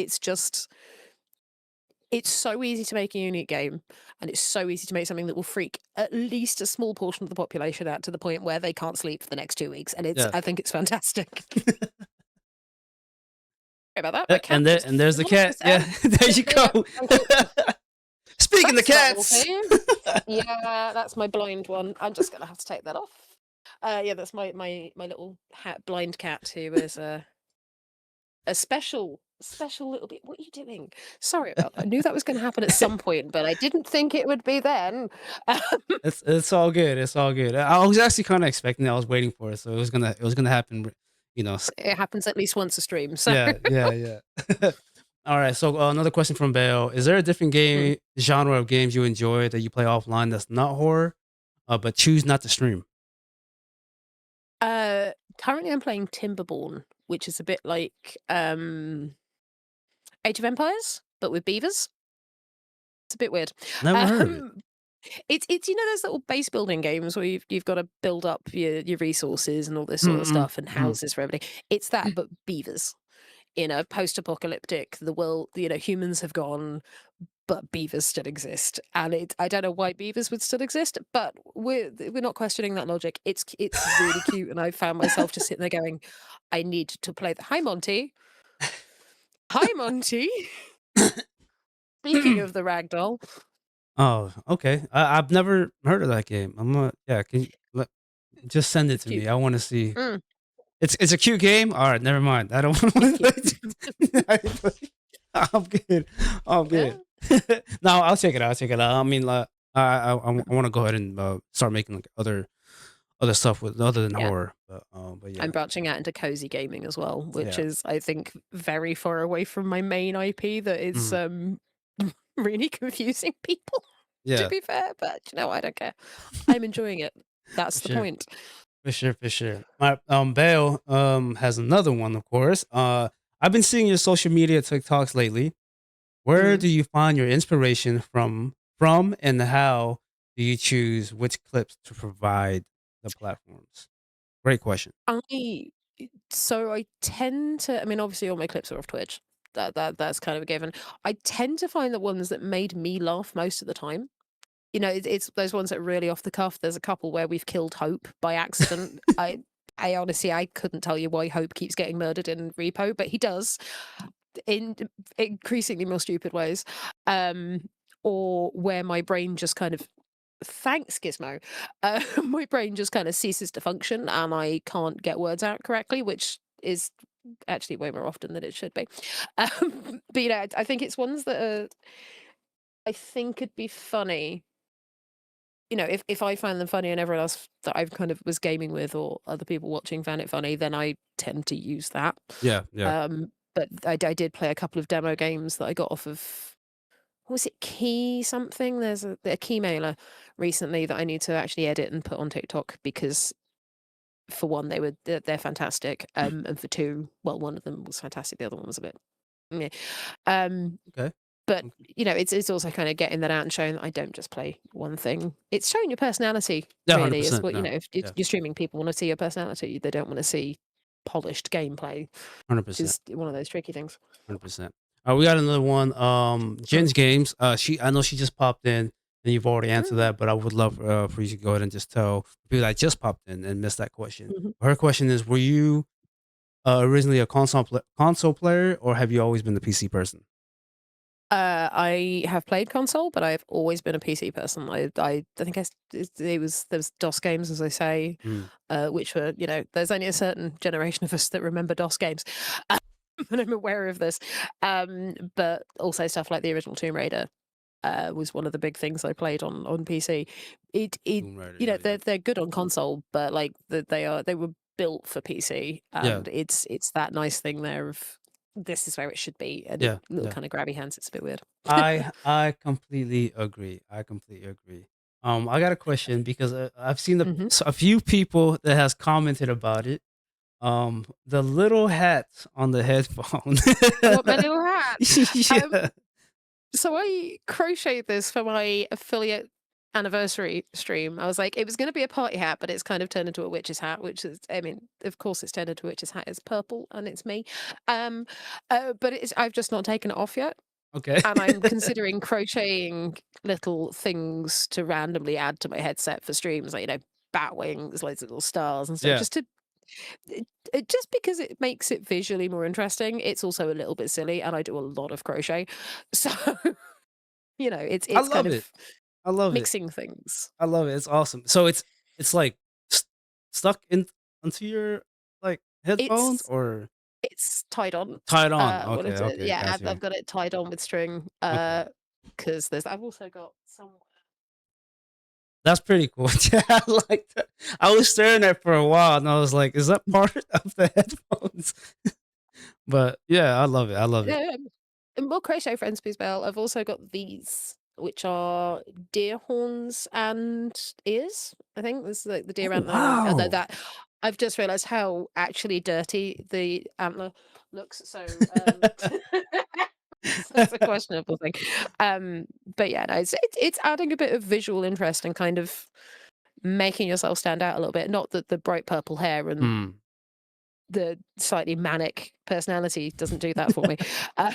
it's so easy to make a unique game, and it's so easy to make something that will freak at least a small portion of the population out to the point where they can't sleep for the next 2 weeks, and Yeah. I think it's fantastic. Sorry about that. My cat just And there's the flew off cat. this Yeah, there you there you go. Thank you. Speaking of Thanks for that, cats. Wolfie. Yeah, that's my blind one. I'm just gonna have to take that off. Yeah, that's my little blind cat who is a special little bit. What are you doing? Sorry about that. I knew that was going to happen at some point, but I didn't think it would be then. It's all good. It's all good. I was actually kind of expecting it. I was waiting for it, so it was gonna happen. You know. It happens at least once a stream. So Yeah, yeah, yeah. All right. So another question from Bale: is there a different Mm. game genre of games you enjoy that you play offline that's not horror, but choose not to stream? uh, currently I'm playing Timberborn, which is a bit like Age of Empires, but with beavers. It's a bit weird. Never heard of it. Um, it's those little base building games where you've got to build up your resources and all this sort of Mm-mm, stuff and mm. houses for everything. It's that, but beavers. In a post-apocalyptic, the world, humans have gone, but beavers still exist, and I don't know why beavers would still exist, but we're not questioning that logic. It's really cute, and I found myself just sitting there going, I need to play the Hi Monty. Hi, Monty. Speaking of the ragdoll, Oh, okay. I've never heard of that game. Yeah. Can you just send it it's to cute. me? I want to see. Mm, It's a cute game. All right, never mind. I don't it's want cute. to play. I'm good. I'm Yeah, good. No, I'll check it out. I'll check it out. I mean, like, I want to go ahead and start making like other stuff with other than yeah. horror. But I'm yeah, branching out into cozy gaming as well, which yeah, is, I think, very far away from my main IP. That is mhm, really confusing people. To yeah, be fair, but you know, I don't care. I'm enjoying it. for That's the sure, point. for sure, for sure. My Bale has another one, of course. I've been seeing your social media TikToks lately. Where Mm. do you find your inspiration from, and how do you choose which clips to provide the platforms? Great question. I so I tend to. I mean, obviously, all my clips are off Twitch. That's kind of a given. I tend to find the ones that made me laugh most of the time. You know, it's those ones that are really off the cuff. There's a couple where we've killed Hope by accident. I honestly, I couldn't tell you why Hope keeps getting murdered in Repo, but he does in increasingly more stupid ways. Um, or where my brain just kind of, thanks Gizmo, my brain just kind of ceases to function and I can't get words out correctly, which is actually way more often than it should be. But you know, I think it's ones that are, I think could be funny. You know, if I find them funny and everyone else that I've kind of was gaming with or other people watching found it funny, then I tend to use that. Yeah, yeah. But I did play a couple of demo games that I got off of, what was it, Key something? There's a key mailer recently that I need to actually edit and put on TikTok because for one, they're fantastic. And for two, well, one of them was fantastic, the other one was a bit meh. Um, Okay. but Okay. you know, it's also kind of getting that out and showing that I don't just play one thing. It's showing your personality, Yeah, really, is 100%. what, you No. know, if Yeah, you're streaming, people want to see your personality. They don't want to see polished gameplay, which 100%. is one of those tricky things. 100%. We got another one. Mm. Jen's Games. I know she just popped in, and you've already answered Mm. that, but I would love for you to go ahead and just tell people that just popped in and missed that question. Mhm. Her question is: were you originally a console player, or have you always been the PC person? I have played console, but I've always been a PC person. I think it was, there was DOS games, as I say, Mm, which were, you know, there's only a certain generation of us that remember DOS games, and I'm aware of this. But also stuff like the original Tomb Raider was one of the big things I played on PC. It Tomb Raider. you know, Yeah, yeah, they're good on console, but like they were built for PC, yeah, and it's that nice thing there of this is where it should be, and yeah, little yeah. kind of grabby hands. It's a bit weird. I completely agree. I completely agree. I got a question because I've seen Hmm. a few people that has commented about it. The little hats on the headphone. I want my little hat. Yeah. So I crocheted this for my affiliate anniversary stream. I was like, it was going to be a party hat, but it's kind of turned into a witch's hat, which is, I mean, of course, it's turned into a witch's hat. It's purple and it's me. Um, but I've just not taken it off yet. Okay. And I'm considering crocheting little things to randomly add to my headset for streams, like, you know, bat wings, loads of little stars and stuff, Yeah. just to just because it makes it visually more interesting. It's also a little bit silly, and I do a lot of crochet, so you know, I it's kind love it. of I love it. mixing things. I love it. It's awesome. So it's like stuck in onto your like headphones It's or it's tied on. tied on. What Okay. is it? Okay. Yeah, Gotcha. I've got it tied on with string. Okay. Because there's, I've also got some. That's pretty cool. Yeah, I like that. I was staring at it for a while and I was like, is that part of the headphones? But yeah, I love it. I love it. And more crochet friends, please, Belle. I've also got these, which are deer horns and ears. I think this is like the deer Oh antler one. Although wow. that, I've just realised how actually dirty the antler looks. So that's a questionable thing. But yeah, no, it's adding a bit of visual interest and kind of making yourself stand out a little bit. Not that the bright purple hair and Hmm. the slightly manic personality doesn't do that for me. Um,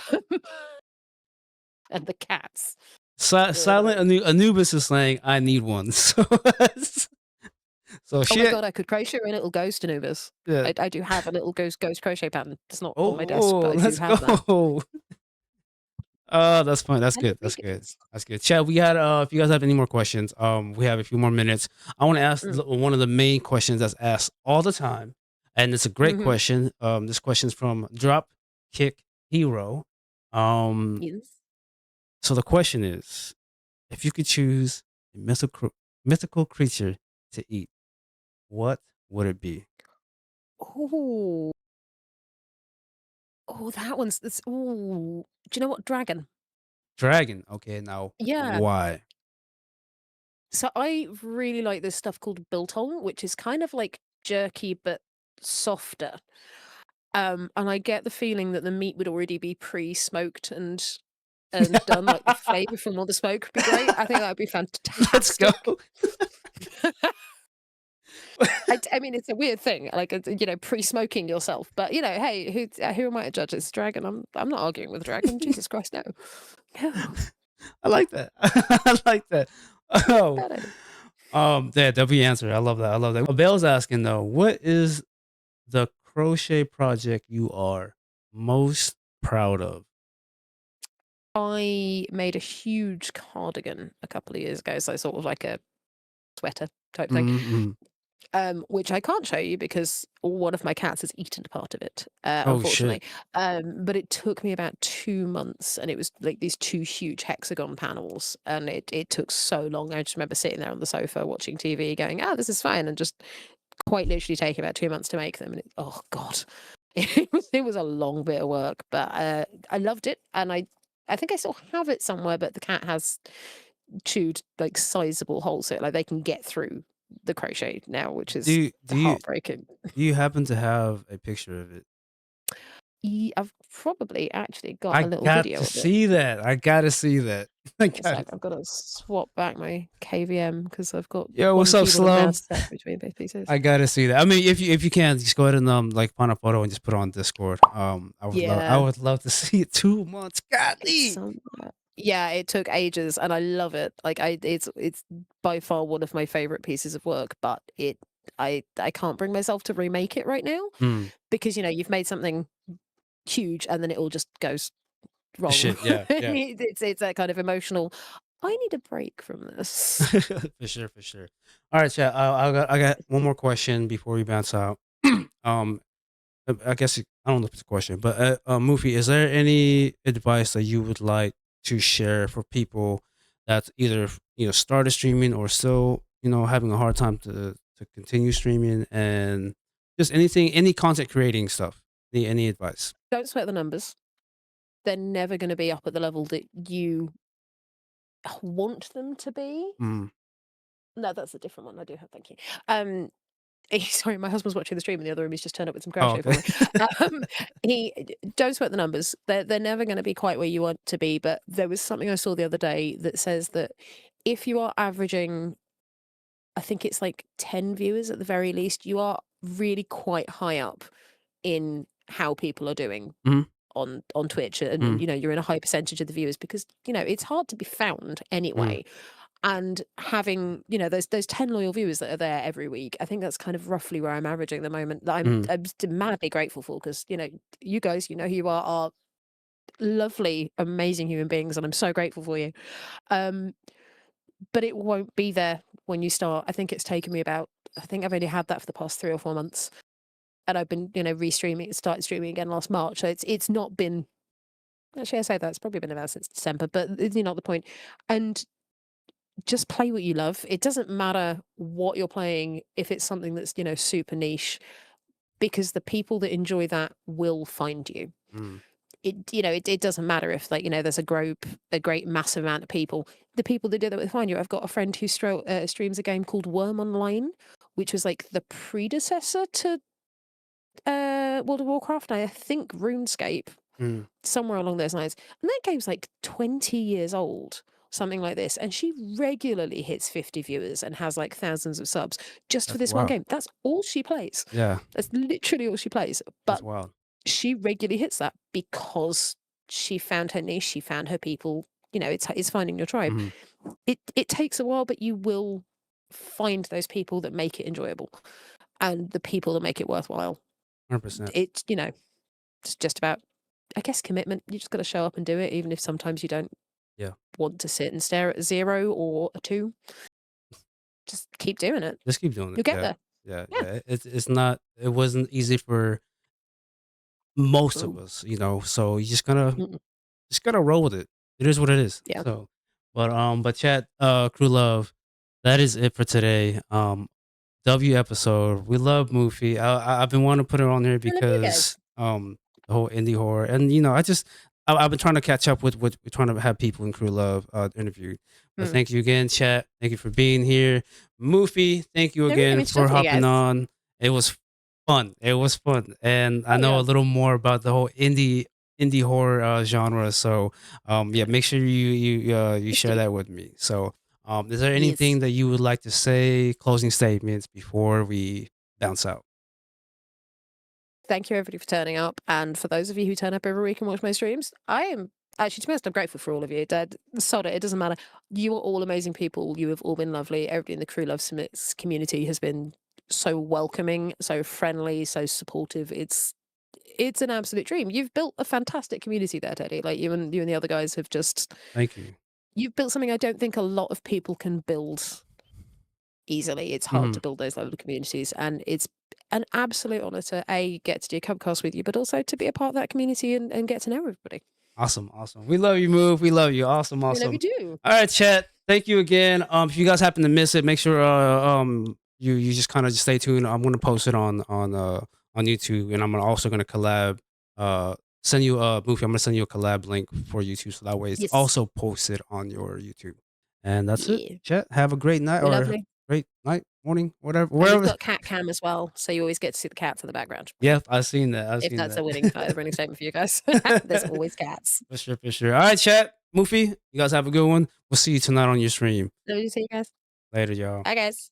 and the cats. Silent Anubis is saying I need one. So So Oh my she, god, I could crochet a little ghost Anubis. yeah. I do have a little ghost crochet pattern. It's not on my desk, Oh, but I do let's have that. go. Oh, that's fine. That's I don't good. That's think it good. is. That's good. Chad, we had if you guys have any more questions, we have a few more minutes. I want to ask Mm. one of the main questions that's asked all the time, and it's a great Mhm. question. This question's from Drop Kick Hero. Um, Yes. so the question is, if you could choose a mythical creature to eat, what would it be? Ooh. Oh, that one's that's ooh. Do you know what? Dragon. Dragon. Okay, now Yeah. why? So I really like this stuff called biltong, which is kind of like jerky but softer. And I get the feeling that the meat would already be pre-smoked and done, like the flavor from all the smoke would be great. I think that would be Let's go. fantastic. I mean, it's a weird thing, like, pre-smoking yourself, but, hey, who am I to judge? It's a dragon. I'm not arguing with a dragon. Jesus Christ, no. No. I like that. I like that. Oh, Better. that'll be answered. I love that. I love that. Bell's asking though, what is the crochet project you are most proud of? I made a huge cardigan a couple of years ago, so sort of like a sweater type thing. Mm-hmm. Which I can't show you because one of my cats has eaten part of it, Oh shit. unfortunately. But it took me about 2 months, and it was like these two huge hexagon panels, and it took so long. I just remember sitting there on the sofa watching TV, going, "Oh, this is fine," and just quite literally taking about 2 months to make them. And oh god, it was a long bit of work, but I loved it, and I think I still have it somewhere, but the cat has chewed like sizable holes so like they can get through the crochet now, which Do is you do you heartbreaking. do you happen to have a picture of it? I've probably actually got I a little got video to of it. see that. I gotta see that. I It's got like I've got to swap back my KVM because I've got Yo, what's one up, keyboard and Slum? mouse set between both pieces. I gotta see that. I mean, if you can, just go ahead and like find a photo and just put it on Discord. I Yeah, would love to see it. 2 months, it's godly. somewhere. Yeah, it took ages, and I love it. Like it's by far one of my favorite pieces of work, but I can't bring myself to remake it right now Mm, because you've made something huge and then it all just goes wrong. shit, yeah, yeah. It's that kind of emotional. I need a break from this. For sure, for sure. All right, chat. I got one more question before we bounce out. um, I guess I don't know if it's a question, but Moofie, is there any advice that you would like to share for people that's either started streaming or still having a hard time to continue streaming, and just any content creating stuff? Any advice? Don't sweat the numbers. They're never going to be up at the level that you want them to be. Mm. No, that's a different one. I do have. Thank you. Sorry, my husband's watching the stream in the other room. He's just turned up with some Oh, crochet for okay. me. Don't sweat the numbers. They're never going to be quite where you want to be. But there was something I saw the other day that says that if you are averaging, I think it's like 10 viewers at the very least, you are really quite high up in how people are doing Mhm, on Twitch, and mm, you're in a high percentage of the viewers because it's hard to be found mm, anyway. And having those 10 loyal viewers that are there every week, I think that's kind of roughly where I'm averaging at the moment. That I'm mm. I'm just madly grateful for because you guys, who you are lovely, amazing human beings, and I'm so grateful for you. Um, but it won't be there when you start. I think it's taken me about. I think I've only had that for the past 3 or 4 months, and I've been restreaming. Started streaming again last March, so it's not been. Actually, I say that it's probably been about since December, but it's not the point. And just play what you love. It doesn't matter what you're playing if it's something that's super niche, because the people that enjoy that will find you. Mm. It doesn't matter if there's a great massive amount of people. The people that do that will find you. I've got a friend who streams a game called Worm Online, which was like the predecessor to World of Warcraft. I think RuneScape, Mm. somewhere along those lines. And that game's like 20 years old, something like this. And she regularly hits 50 viewers and has like thousands of subs just for That's this one wild. game. That's all she plays. Yeah, That's literally all she plays. that's But wild. she regularly hits that because she found her niche, she found her people. It's finding your tribe. Mhm. It takes a while, but you will find those people that make it enjoyable and the people that make it worthwhile. 100%. It's, it's just about, I guess, commitment. You just got to show up and do it, even if sometimes you don't Yeah. want to sit and stare at a 0 or a 2. Just keep doing it. Just keep doing it. You'll get Yeah. there. Yeah. Yeah. Yeah. It's not, it wasn't easy for most of Ooh. us, so you Mm-mm. just gotta roll with it. It is what it is. Yeah. So, but chat, crew love, that is it for today. W episode. We love Moofie. I've been wanting to put it on here I love you guys. because the whole indie horror, and I've been trying to catch up with we're trying to have people in crew love interviewed. But Mm. thank you again, chat. Thank you for being here, Moofie. Thank you No, really, again it's talk for to you hopping guys. on. It was fun. It was fun, and I Oh, know yeah. a little more about the whole indie horror genre. So yeah, make sure you Please share do. that with me. So is there Yes. anything that you would like to say, closing statements before we bounce out? Thank you, everybody, for turning up. And for those of you who turn up every week and watch my streams, I am actually, to be honest, I'm grateful for all of you. Dad, sod it. It doesn't matter. You are all amazing people. You have all been lovely. Everybody in the Crew Love Summits community has been so welcoming, so friendly, so supportive. It's an absolute dream. You've built a fantastic community there, Teddy. Like you and the other guys have just Thank you. you've built something I don't think a lot of people can build easily. It's hard Mhm. to build those level of communities, and it's an absolute honor to get to do a CubCast with you, but also to be a part of that community and get to know everybody. Awesome. We love you, Move. We love you. Awesome. We love you Awesome. too. All right, chat. Thank you again. If you guys happen to miss it, make sure you just kind of stay tuned. I'm gonna post it on YouTube, and I'm also gonna collab. Send you a Moofie. I'm gonna send you a collab link for YouTube, so that way it's Yes. also posted on your YouTube. And that's it. Yeah. Chat. Have a great night We or lovely. great night, morning, whatever, And we've wherever. got cat cam as well, so you always get to see the cats in the background. Yep, I've seen that. I've If seen that's a winning statement for you guys. There's that. always cats. For sure, for sure. All right, chat. Moofie, you guys have a good one. We'll see you tonight on your stream. Love you, see you guys. Later, y'all. Bye, guys.